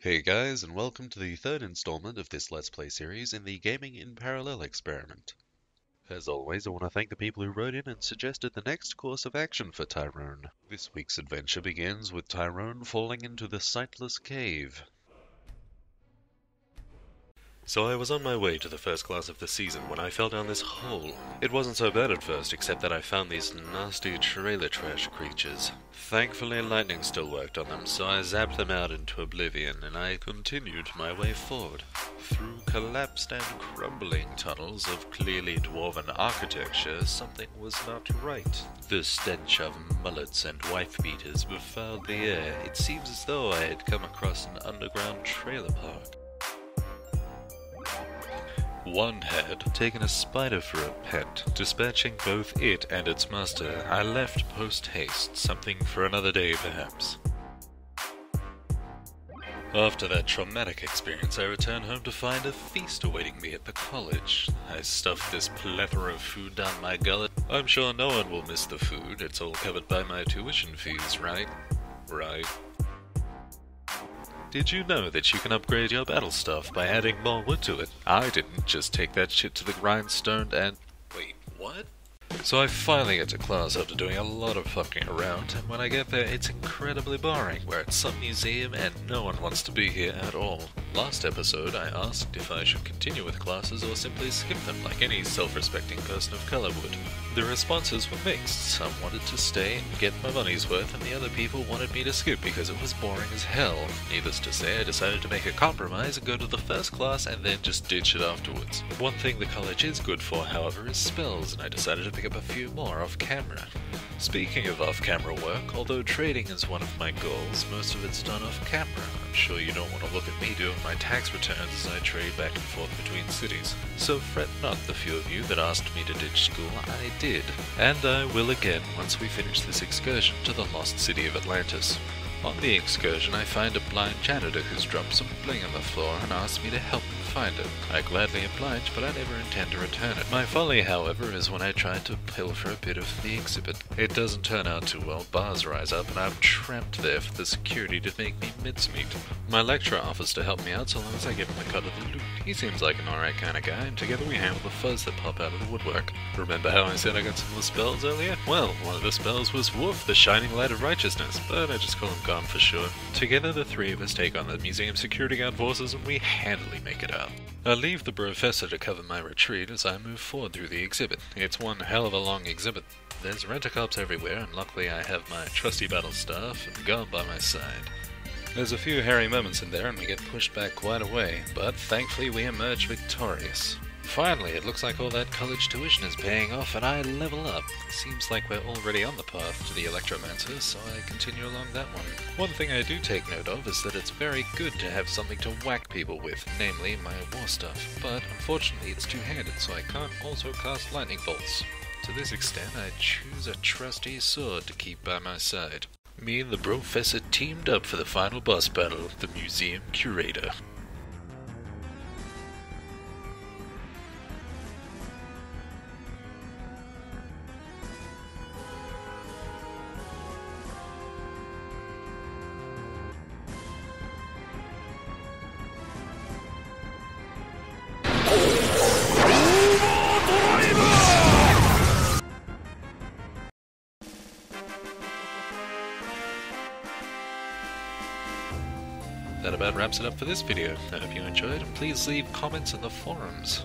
Hey guys, and welcome to the third installment of this Let's Play series in the Gaming in Parallel experiment. As always, I want to thank the people who wrote in and suggested the next course of action for Tyrone. This week's adventure begins with Tyrone falling into the sightless cave. So I was on my way to the first class of the season when I fell down this hole. It wasn't so bad at first, except that I found these nasty trailer trash creatures. Thankfully lightning still worked on them, so I zapped them out into oblivion, and I continued my way forward. Through collapsed and crumbling tunnels of clearly dwarven architecture, something was not right. The stench of mullets and wife-beaters befouled the air. It seems as though I had come across an underground trailer park. One had taken a spider for a pet. Dispatching both it and its master, I left post-haste, something for another day perhaps. After that traumatic experience, I returned home to find a feast awaiting me at the college. I stuffed this plethora of food down my gullet. I'm sure no one will miss the food, it's all covered by my tuition fees, right? Right. Did you know that you can upgrade your battle stuff by adding more wood to it? I didn't just take that shit to the grindstone and... Wait, what? So I finally get to class after doing a lot of fucking around, and when I get there it's incredibly boring. We're at some museum and no one wants to be here at all. Last episode I asked if I should continue with classes or simply skip them like any self-respecting person of color would. The responses were mixed. Some wanted to stay and get my money's worth, and the other people wanted me to skip because it was boring as hell. Needless to say, I decided to make a compromise and go to the first class and then just ditch it afterwards. One thing the college is good for, however, is spells, and I decided to pick up a few more off camera. Speaking of off-camera work, although trading is one of my goals, most of it's done off camera. I'm sure you don't want to look at me doing my tax returns as I trade back and forth between cities. So fret not, the few of you that asked me to ditch school. I did. And I will again once we finish this excursion to the lost city of Atlantis. On the excursion, I find a blind janitor who's dropped some bling on the floor and asks me to help him find it. I gladly oblige, but I never intend to return it. My folly, however, is when I try to pilfer a bit of the exhibit. It doesn't turn out too well. Bars rise up, and I'm trapped there for the security to make me mincemeat. My lecturer offers to help me out so long as I give him a cut of the loot. He seems like an alright kind of guy, and together we handle the fuzz that pop out of the woodwork. Remember how I said I got some more spells earlier? Well, one of the spells was Woof, the Shining Light of Righteousness, but I just call him Gone for short. Together the three of us take on the museum security guard forces, and we handily make it out. I leave the professor to cover my retreat as I move forward through the exhibit. It's one hell of a long exhibit. There's rent-a-cops everywhere, and luckily I have my trusty battle staff and gun by my side. There's a few hairy moments in there and we get pushed back quite a way, but thankfully we emerge victorious. Finally, it looks like all that college tuition is paying off and I level up. Seems like we're already on the path to the Electromancer, so I continue along that one. One thing I do take note of is that it's very good to have something to whack people with, namely my war stuff. But unfortunately it's two-handed, so I can't also cast lightning bolts. To this extent, I choose a trusty sword to keep by my side. Me and the professor teamed up for the final boss battle, the museum curator. That about wraps it up for this video. I hope you enjoyed, and please leave comments in the forums.